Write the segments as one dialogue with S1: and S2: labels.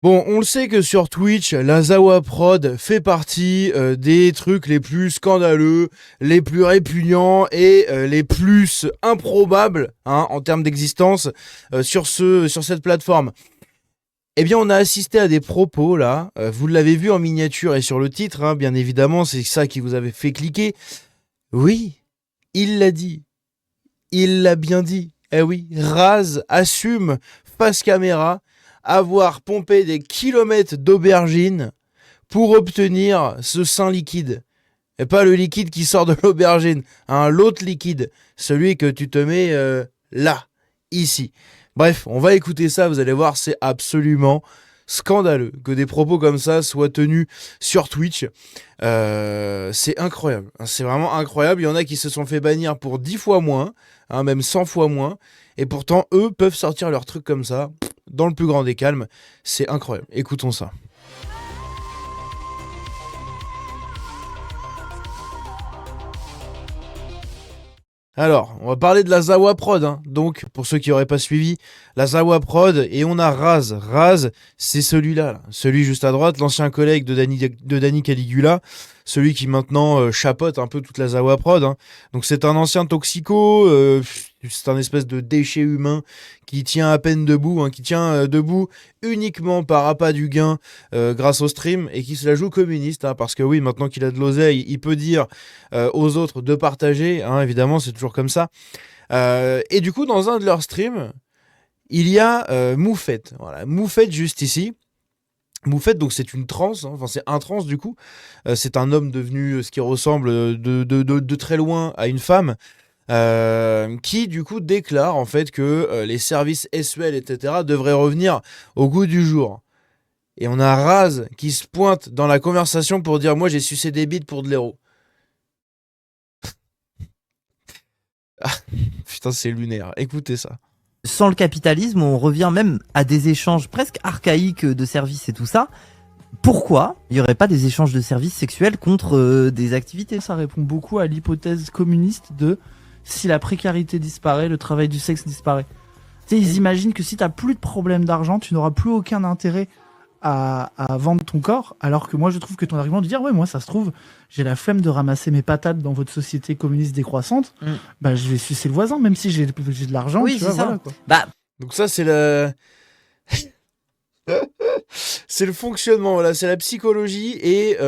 S1: Bon, on le sait que sur Twitch, la Zawa Prod fait partie des trucs les plus scandaleux, les plus répugnants et les plus improbables en termes d'existence sur cette plateforme. Eh bien, on a assisté à des propos là, vous l'avez vu en miniature et sur le titre, bien évidemment, c'est ça qui vous avait fait cliquer. Oui, il l'a dit, il l'a bien dit. Eh oui, Raz assume face caméra avoir pompé des kilomètres d'aubergine pour obtenir ce sein liquide. Et pas le liquide qui sort de l'aubergine, l'autre liquide, celui que tu te mets là, ici. Bref, on va écouter ça, vous allez voir, c'est absolument scandaleux que des propos comme ça soient tenus sur Twitch. C'est incroyable, c'est vraiment incroyable. Il y en a qui se sont fait bannir pour 10 fois moins, même 100 fois moins, et pourtant eux peuvent sortir leurs trucs comme ça dans le plus grand des calmes. C'est incroyable, écoutons ça. Alors, on va parler de la Zawa Prod, donc pour ceux qui n'auraient pas suivi, la Zawa Prod, et on a Raz. Raz, c'est celui-là, celui juste à droite, l'ancien collègue de Danny Caligula, celui qui maintenant chapeaute un peu toute la Zawa Prod. Donc c'est un ancien toxico, c'est un espèce de déchet humain qui tient à peine debout, qui tient debout uniquement par appât du gain grâce au stream, et qui se la joue communiste, parce que oui, maintenant qu'il a de l'oseille, il peut dire aux autres de partager, évidemment, c'est toujours comme ça. Et du coup, dans un de leurs streams, il y a Moufette. Voilà, Moufette juste ici. Moufette, donc c'est une trans, c'est un trans du coup. C'est un homme devenu ce qui ressemble de très loin à une femme. Qui du coup déclare en fait que les services SEL, etc. devraient revenir au goût du jour. Et on a Raz qui se pointe dans la conversation pour dire « Moi j'ai sucé des bites pour de l'héros ». Putain, c'est lunaire, écoutez ça.
S2: Sans le capitalisme, on revient même à des échanges presque archaïques de services et tout ça. Pourquoi il n'y aurait pas des échanges de services sexuels contre des activités?
S3: Ça répond beaucoup à l'hypothèse communiste de si la précarité disparaît, le travail du sexe disparaît. Tu sais, ils imaginent que si tu n'as plus de problème d'argent, tu n'auras plus aucun intérêt à vendre ton corps, alors que moi je trouve que ton argument de dire ouais, moi ça se trouve j'ai la flemme de ramasser mes patates dans votre société communiste décroissante, bah je vais sucer le voisin même si j'ai de l'argent.
S2: Oui,
S3: tu
S2: c'est
S3: vois,
S2: ça.
S3: voilà, quoi.
S2: Bah,
S1: donc ça c'est le c'est le fonctionnement, voilà, c'est la psychologie et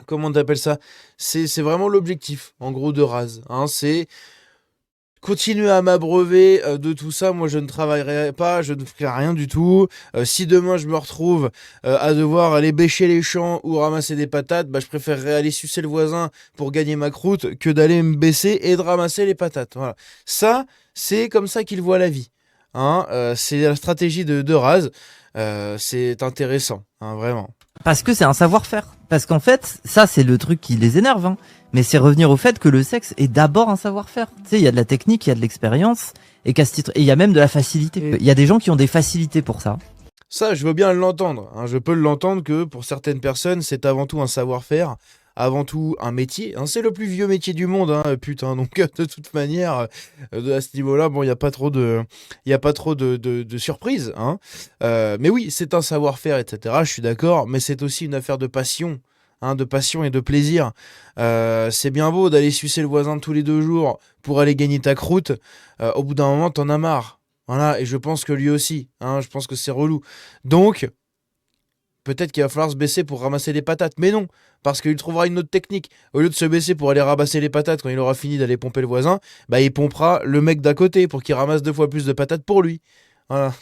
S1: comment on appelle ça, c'est vraiment l'objectif en gros de Raz, c'est continuer à m'abreuver de tout ça. Moi je ne travaillerai pas, je ne ferai rien du tout. Si demain je me retrouve à devoir aller bêcher les champs ou ramasser des patates, je préférerais aller sucer le voisin pour gagner ma croûte que d'aller me baisser et de ramasser les patates. Voilà. Ça, c'est comme ça qu'il voit la vie. C'est la stratégie de Raz. C'est intéressant, vraiment.
S2: parce que c'est un savoir-faire. Parce qu'en fait, ça c'est le truc qui les énerve. Mais c'est revenir au fait que le sexe est d'abord un savoir-faire. Tu sais, il y a de la technique, il y a de l'expérience, et qu'à ce titre, et il y a même de la facilité. Il y a des gens qui ont des facilités pour ça.
S1: Ça, je veux bien l'entendre. Je peux l'entendre que pour certaines personnes, c'est avant tout un savoir-faire, avant tout un métier. C'est le plus vieux métier du monde, putain. Donc de toute manière, à ce niveau-là, bon, il y a pas trop de surprises. Mais oui, c'est un savoir-faire, etc. Je suis d'accord, mais c'est aussi une affaire de passion. De passion et de plaisir. C'est bien beau d'aller sucer le voisin tous les 2 jours pour aller gagner ta croûte. Au bout d'un moment, t'en as marre. Voilà, et je pense que lui aussi. Je pense que c'est relou. Donc, peut-être qu'il va falloir se baisser pour ramasser les patates. Mais non, parce qu'il trouvera une autre technique. Au lieu de se baisser pour aller ramasser les patates quand il aura fini d'aller pomper le voisin, il pompera le mec d'à côté pour qu'il ramasse 2 fois plus de patates pour lui. Voilà.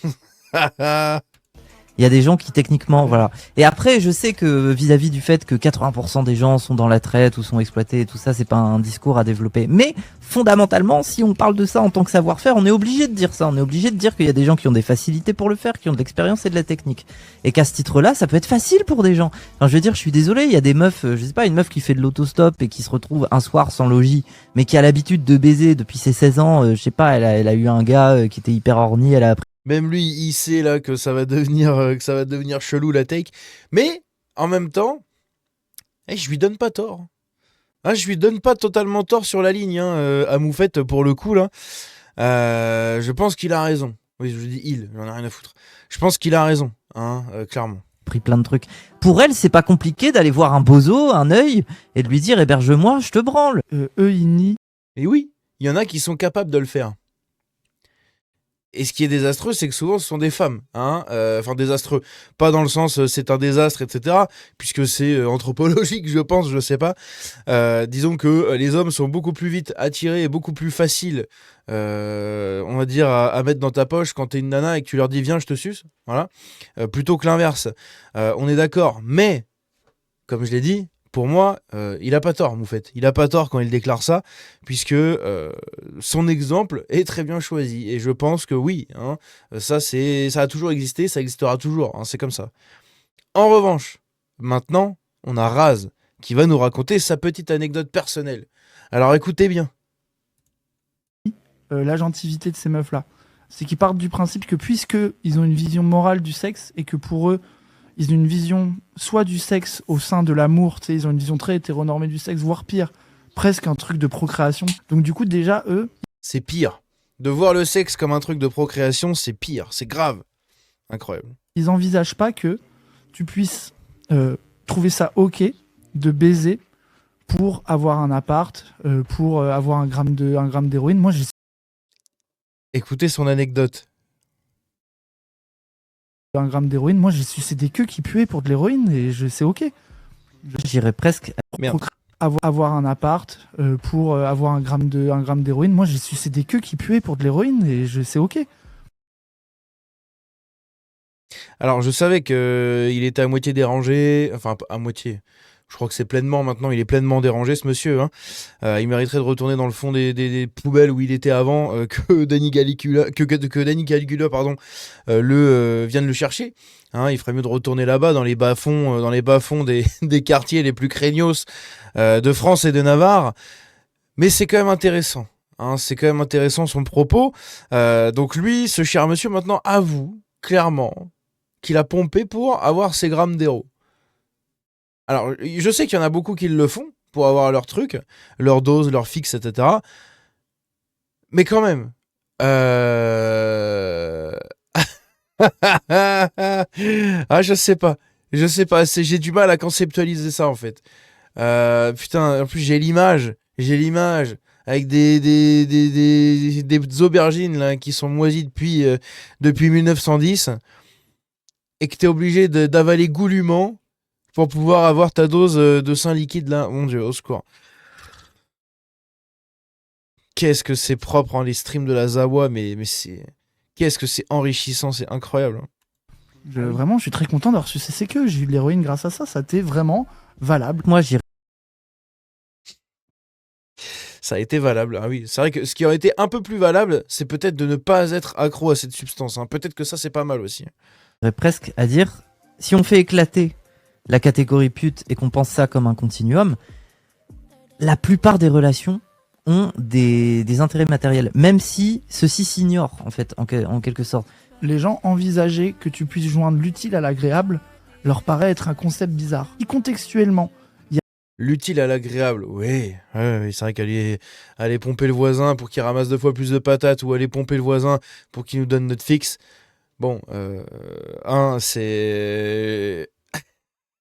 S2: Il y a des gens qui techniquement, voilà. Et après, je sais que vis-à-vis du fait que 80% des gens sont dans la traite ou sont exploités et tout ça, c'est pas un discours à développer. Mais fondamentalement, si on parle de ça en tant que savoir-faire, on est obligé de dire ça. On est obligé de dire qu'il y a des gens qui ont des facilités pour le faire, qui ont de l'expérience et de la technique. Et qu'à ce titre-là, ça peut être facile pour des gens. Enfin, je veux dire, je suis désolé, il y a des meufs, je sais pas, une meuf qui fait de l'autostop et qui se retrouve un soir sans logis, mais qui a l'habitude de baiser depuis ses 16 ans, je sais pas, elle a eu un gars qui était hyper horny, elle a appris.
S1: Même lui, il sait là que ça va devenir chelou la take. Mais en même temps, je lui donne pas tort. Je lui donne pas totalement tort sur la ligne à Moufette pour le coup là. Je pense qu'il a raison. Oui, je dis il, j'en ai rien à foutre. Je pense qu'il a raison. hein, clairement.
S2: Pris plein de trucs. Pour elle, c'est pas compliqué d'aller voir un bozo, un œil, et de lui dire héberge-moi, je te branle.
S3: Eux, ils nient.
S1: Et oui, il y en a qui sont capables de le faire. Et ce qui est désastreux, c'est que souvent ce sont des femmes, hein, enfin désastreux, pas dans le sens c'est un désastre, etc., puisque c'est anthropologique, je pense, je sais pas. Disons que les hommes sont beaucoup plus vite attirés et beaucoup plus faciles, on va dire, à mettre dans ta poche quand t'es une nana et que tu leur dis viens, je te suce, voilà, plutôt que l'inverse. On est d'accord, mais comme je l'ai dit. Pour moi, il a pas tort, Moufette. Il a pas tort quand il déclare ça, puisque son exemple est très bien choisi. Et je pense que oui, hein, ça a toujours existé, ça existera toujours. Hein, c'est comme ça. En revanche, maintenant, on a Raz qui va nous raconter sa petite anecdote personnelle. Alors écoutez bien.
S3: L'agentivité de ces meufs-là. C'est qu'ils partent du principe que puisque ils ont une vision morale du sexe et que pour eux, ils ont une vision soit du sexe au sein de l'amour, tu sais, ils ont une vision très hétéronormée du sexe, voire pire, presque un truc de procréation. Donc du coup, déjà, eux...
S1: C'est pire. De voir le sexe comme un truc de procréation, c'est pire, c'est grave. Incroyable.
S3: Ils envisagent pas que tu puisses trouver ça ok de baiser pour avoir un appart, pour avoir un gramme d'héroïne. Moi, j'ai
S1: Écoutez son anecdote.
S3: un gramme d'héroïne. Moi, j'ai sucé des queues qui puaient pour de l'héroïne et c'est ok.
S2: J'irais presque.
S1: Merde.
S3: Avoir un appart pour avoir un gramme d'héroïne. Moi, j'ai sucé des queues qui puaient pour de l'héroïne et c'est ok.
S1: Alors, je savais qu'il était à moitié dérangé, enfin, à moitié. Je crois que c'est pleinement maintenant, il est pleinement dérangé ce monsieur. Hein. Il mériterait de retourner dans le fond des poubelles où il était avant que Danny Caligula, que Danny Caligula pardon, vienne le chercher. Hein, il ferait mieux de retourner là-bas dans les bas-fonds des quartiers les plus craignos de France et de Navarre. Mais c'est quand même intéressant. Hein, c'est quand même intéressant son propos. Donc lui, ce cher monsieur maintenant avoue clairement qu'il a pompé pour avoir ses grammes d'héros. Alors, je sais qu'il y en a beaucoup qui le font pour avoir leur truc, leur dose, leur fixe, etc. Mais quand même. Ah, je sais pas. Je sais pas. J'ai du mal à conceptualiser ça, en fait. Putain, en plus, j'ai l'image. Avec des aubergines là, qui sont moisies depuis 1910. Et que t'es obligé d'avaler goulûment pour pouvoir avoir ta dose de sein liquide là. Mon Dieu, au secours. Qu'est-ce que c'est propre, hein, les streams de la Zawa, mais c'est... Qu'est-ce que c'est enrichissant, c'est incroyable.
S3: Vraiment, je suis très content d'avoir sucé ces queues. J'ai eu de l'héroïne grâce à ça. Ça a été vraiment valable.
S2: Moi, j'irais.
S1: Ça a été valable, ah oui. C'est vrai que ce qui aurait été un peu plus valable, c'est peut-être de ne pas être accro à cette substance. Hein. Peut-être que ça, c'est pas mal aussi.
S2: J'aurais presque à dire, si on fait éclater la catégorie pute et qu'on pense ça comme un continuum, la plupart des relations ont des intérêts matériels, même si ceux-ci s'ignorent en fait, en quelque sorte.
S3: Les gens envisager que tu puisses joindre l'utile à l'agréable leur paraît être un concept bizarre. Si contextuellement,
S1: l'utile à l'agréable, oui. Ouais, c'est vrai aller pomper le voisin pour qu'il ramasse 2 fois plus de patates ou aller pomper le voisin pour qu'il nous donne notre fixe. Bon, c'est...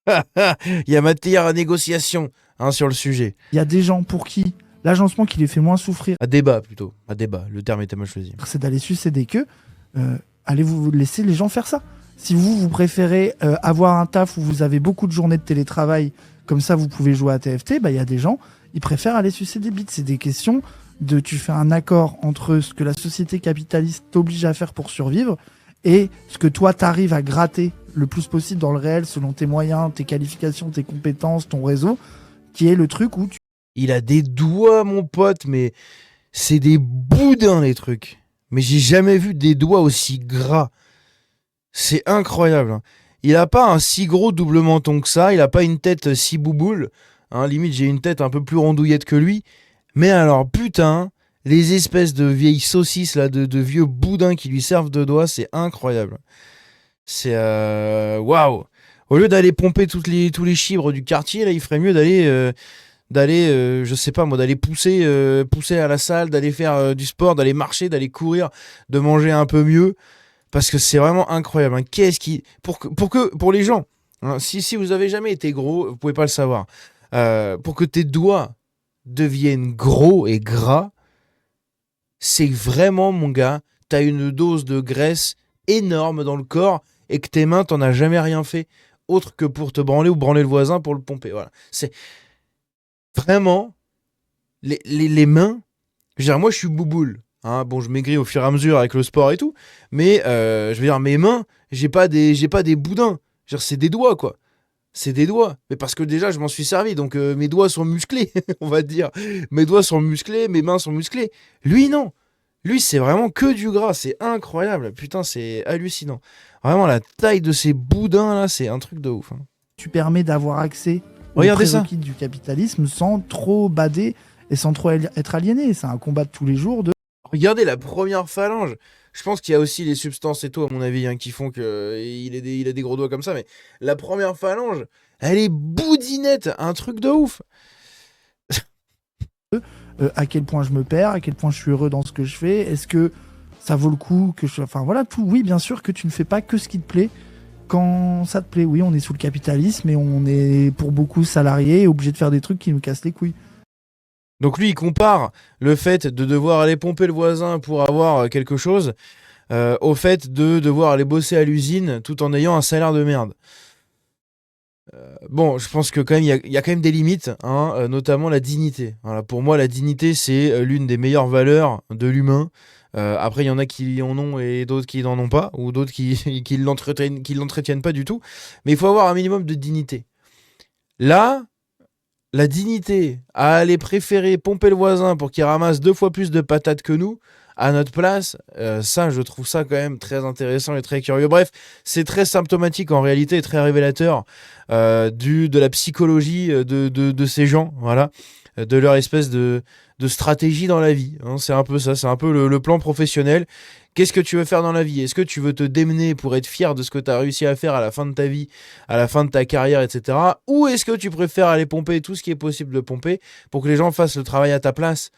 S1: Il y a matière à négociation sur le sujet.
S3: Il y a des gens pour qui l'agencement qui les fait moins souffrir,
S1: À débat plutôt, à débat, le terme était mal choisi.
S3: c'est d'aller sucer des queues. Allez-vous laisser les gens faire ça. Si vous préférez avoir un taf où vous avez beaucoup de journées de télétravail, comme ça vous pouvez jouer à TFT, il y a des gens, ils préfèrent aller sucer des bites. C'est des questions de tu fais un accord entre ce que la société capitaliste t'oblige à faire pour survivre et ce que toi t'arrives à gratter le plus possible dans le réel selon tes moyens, tes qualifications, tes compétences, ton réseau, qui est le truc où tu...
S1: Il a des doigts, mon pote, mais c'est des boudins, les trucs. Mais j'ai jamais vu des doigts aussi gras. C'est incroyable. Hein. Il a pas un si gros double menton que ça, il a pas une tête si bouboule. Hein, limite, j'ai une tête un peu plus rondouillette que lui. Mais alors, putain, les espèces de vieilles saucisses, là, de vieux boudins qui lui servent de doigts, c'est incroyable. C'est... Waouh. Au lieu d'aller pomper tous les chibres du quartier, là, il ferait mieux d'aller, je sais pas moi, d'aller pousser à la salle, d'aller faire du sport, d'aller marcher, d'aller courir, de manger un peu mieux. parce que c'est vraiment incroyable. Hein. Qu'est-ce qui pour les gens, hein, si vous avez jamais été gros, vous pouvez pas le savoir. Pour que tes doigts deviennent gros et gras, c'est vraiment, mon gars, t'as une dose de graisse énorme dans le corps et que tes mains, t'en as jamais rien fait autre que pour te branler ou branler le voisin pour le pomper. Voilà. C'est vraiment les mains. Je veux dire, moi, je suis bouboule. Hein. Bon, je maigris au fur et à mesure avec le sport et tout, mais je veux dire, mes mains, j'ai pas des boudins. Je veux dire, c'est des doigts, quoi. C'est des doigts. Mais parce que déjà, je m'en suis servi, donc mes doigts sont musclés, on va dire. Mes doigts sont musclés, mes mains sont musclées. Lui, non. Lui, c'est vraiment que du gras. C'est incroyable. Putain, c'est hallucinant. Vraiment, la taille de ces boudins, là, c'est un truc de ouf. Hein.
S3: Tu permets d'avoir accès aux
S1: Regardez ça.
S3: prérequis du capitalisme sans trop bader et sans trop être aliéné. C'est un combat de tous les jours.
S1: Regardez la première phalange. Je pense qu'il y a aussi les substances et tout, à mon avis, hein, qui font qu'il il a des gros doigts comme ça. Mais la première phalange, elle est boudinette. Un truc de ouf.
S3: À quel point je me perds, à quel point je suis heureux dans ce que je fais. Est-ce que ça vaut le coup que je... Enfin voilà, tout. Oui, bien sûr que tu ne fais pas que ce qui te plaît. Quand ça te plaît, oui, on est sous le capitalisme et on est pour beaucoup salariés et obligé de faire des trucs qui nous cassent les couilles.
S1: Donc lui, il compare le fait de devoir aller pomper le voisin pour avoir quelque chose au fait de devoir aller bosser à l'usine tout en ayant un salaire de merde. Bon, je pense que quand même il y a quand même des limites, hein, notamment la dignité. Voilà, pour moi, la dignité, c'est l'une des meilleures valeurs de l'humain. Après, il y en a qui en ont et d'autres qui n'en ont pas, ou d'autres qui l'entretiennent pas du tout. Mais il faut avoir un minimum de dignité. Là, la dignité à aller préférer pomper le voisin pour qu'il ramasse 2 fois plus de patates que nous à notre place, ça, je trouve ça quand même très intéressant et très curieux. Bref, c'est très symptomatique en réalité et très révélateur de la psychologie de ces gens, voilà, de leur espèce de stratégie dans la vie. Hein. C'est un peu ça, c'est un peu le plan professionnel. Qu'est-ce que tu veux faire dans la vie? Est-ce que tu veux te démener pour être fier de ce que tu as réussi à faire à la fin de ta vie, à la fin de ta carrière, etc. Ou est-ce que tu préfères aller pomper tout ce qui est possible de pomper pour que les gens fassent le travail à ta place?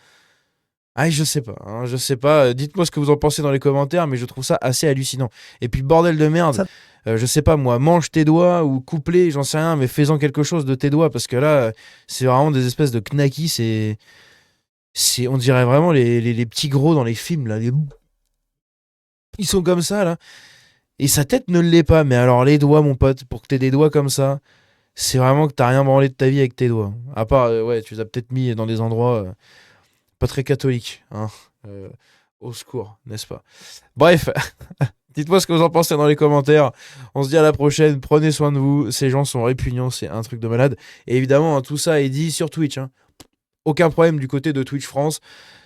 S1: Ah, je sais pas, hein, je sais pas. Dites-moi ce que vous en pensez dans les commentaires, mais je trouve ça assez hallucinant. Et puis, bordel de merde,
S3: Ça-
S1: je sais pas moi, mange tes doigts ou coupe-les, j'en sais rien, mais fais-en quelque chose de tes doigts, parce que là, c'est vraiment des espèces de knackis, on dirait vraiment les petits gros dans les films, là. Ils sont comme ça, là. Et sa tête ne l'est pas, mais alors les doigts, mon pote, pour que t'aies des doigts comme ça, c'est vraiment que t'as rien branlé de ta vie avec tes doigts. À part, ouais, tu les as peut-être mis dans des endroits pas très catholiques, hein. Au secours, n'est-ce pas? Bref, dites-moi ce que vous en pensez dans les commentaires. On se dit à la prochaine, prenez soin de vous. Ces gens sont répugnants, c'est un truc de malade. Et évidemment, hein, tout ça est dit sur Twitch, hein. Aucun problème du côté de Twitch France.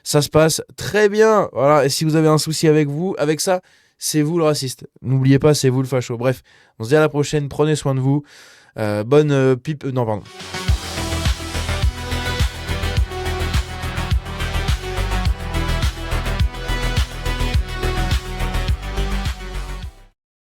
S1: Ça se passe très bien. Voilà. Et si vous avez un souci avec ça, c'est vous le raciste. N'oubliez pas, c'est vous le facho. Bref, on se dit à la prochaine. Prenez soin de vous. Bonne pipe. Non, pardon.